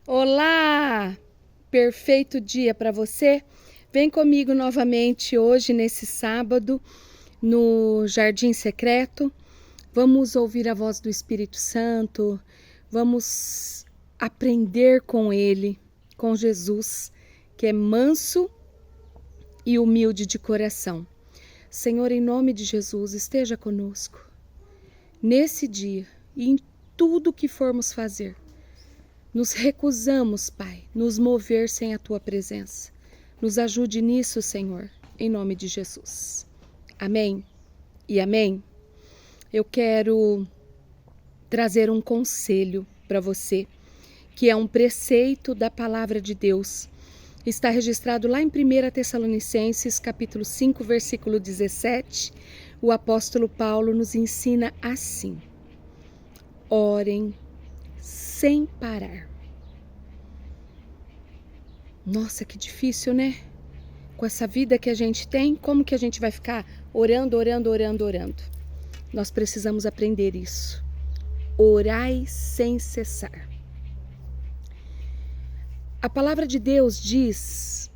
Olá! Perfeito dia para você. Vem comigo novamente hoje, nesse sábado, no Jardim Secreto. Vamos ouvir a voz do Espírito Santo, vamos aprender com Ele, com Jesus, que é manso e humilde de coração. Senhor, em nome de Jesus, esteja conosco nesse dia e em tudo que formos fazer. Nos recusamos, Pai, nos mover sem a Tua presença. Nos ajude nisso, Senhor, em nome de Jesus. Amém e amém. Eu quero trazer um conselho para você, que é um preceito da palavra de Deus. Está registrado lá em 1 Tessalonicenses, capítulo 5, versículo 17. O apóstolo Paulo nos ensina assim: orem sem parar. Nossa, que difícil, né? Com essa vida que a gente tem, como que a gente vai ficar orando? Nós precisamos aprender isso. Orai sem cessar. A palavra de Deus diz,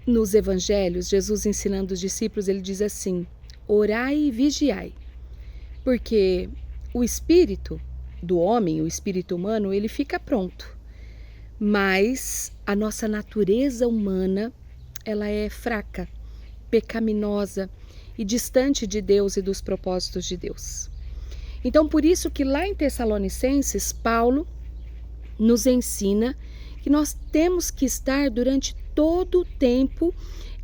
nos evangelhos, Jesus ensinando os discípulos, ele diz assim: orai e vigiai. Porque o espírito do homem, o espírito humano, ele fica pronto. Mas a nossa natureza humana, ela é fraca, pecaminosa e distante de Deus e dos propósitos de Deus. Então, por isso que lá em Tessalonicenses, Paulo nos ensina que nós temos que estar durante todo o tempo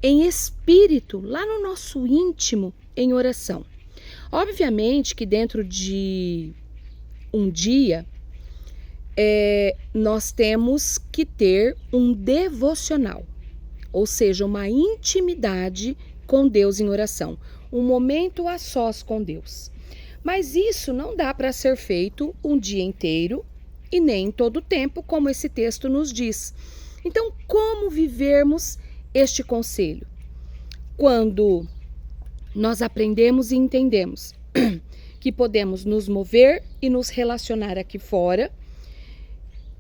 em espírito, lá no nosso íntimo, em oração. Obviamente que dentro de um dia, nós temos que ter um devocional, ou seja, uma intimidade com Deus em oração, um momento a sós com Deus. Mas isso não dá para ser feito um dia inteiro e nem em todo o tempo, como esse texto nos diz. Então, como vivermos este conselho? Quando nós aprendemos e entendemos que podemos nos mover e nos relacionar aqui fora,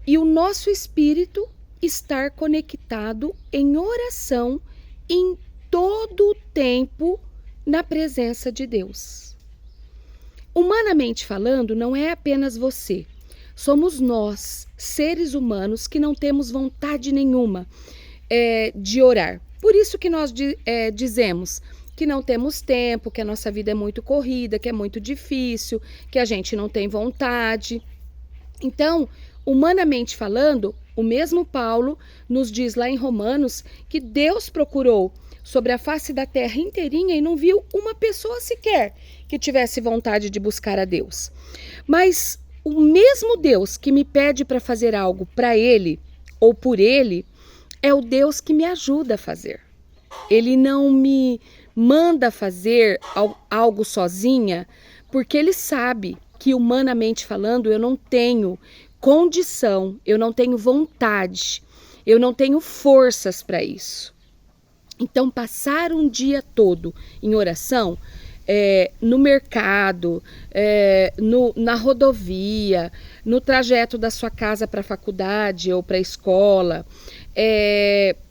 e o nosso espírito estar conectado em oração em todo o tempo na presença de Deus. Humanamente falando, não é apenas você. Somos nós, seres humanos, que não temos vontade nenhuma de orar. Por isso que nós dizemos que não temos tempo, que a nossa vida é muito corrida, que é muito difícil, que a gente não tem vontade. Então, humanamente falando, o mesmo Paulo nos diz lá em Romanos que Deus procurou sobre a face da terra inteirinha e não viu uma pessoa sequer que tivesse vontade de buscar a Deus. Mas o mesmo Deus que me pede para fazer algo para Ele ou por Ele é o Deus que me ajuda a fazer. Ele não me manda fazer algo sozinha porque Ele sabe que, humanamente falando, eu não tenho condição, eu não tenho vontade, eu não tenho forças para isso. Então, passar um dia todo em oração, no mercado, na rodovia, no trajeto da sua casa para a faculdade ou para a escola,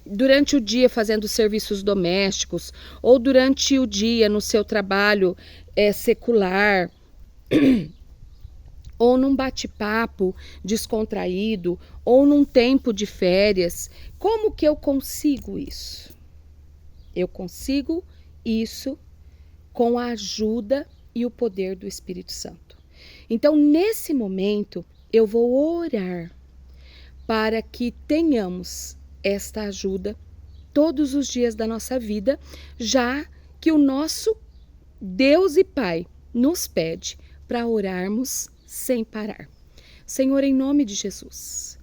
durante o dia fazendo serviços domésticos, ou durante o dia no seu trabalho secular, ou num bate-papo descontraído, ou num tempo de férias. Como que eu consigo isso? Eu consigo isso com a ajuda e o poder do Espírito Santo. Então, nesse momento, eu vou orar para que tenhamos esta ajuda todos os dias da nossa vida, já que o nosso Deus e Pai nos pede para orarmos sem parar. Senhor, em nome de Jesus,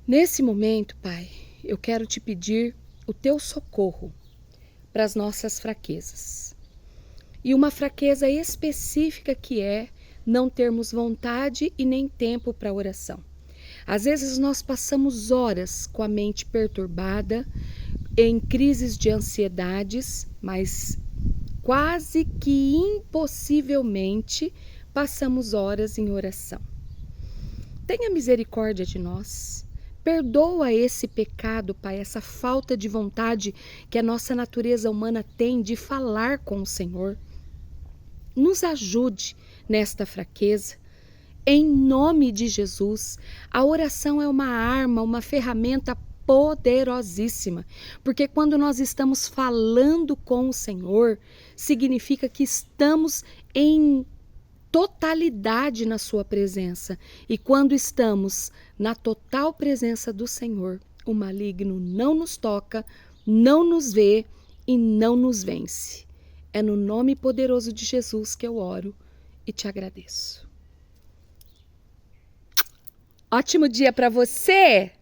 nesse momento, Pai, eu quero te pedir o teu socorro para as nossas fraquezas. E uma fraqueza específica que é não termos vontade e nem tempo para oração. Às vezes nós passamos horas com a mente perturbada, em crises de ansiedades, mas quase que impossivelmente passamos horas em oração. tenha misericórdia de nós. Perdoa esse pecado, Pai, essa falta de vontade que a nossa natureza humana tem de falar com o Senhor. Nos ajude nesta fraqueza. Em nome de Jesus, a oração é uma arma, uma ferramenta poderosíssima, porque quando nós estamos falando com o Senhor, significa que estamos em totalidade na sua presença. E quando estamos na total presença do Senhor, o maligno não nos toca, não nos vê e não nos vence. É no nome poderoso de Jesus que eu oro e te agradeço. Ótimo dia para você!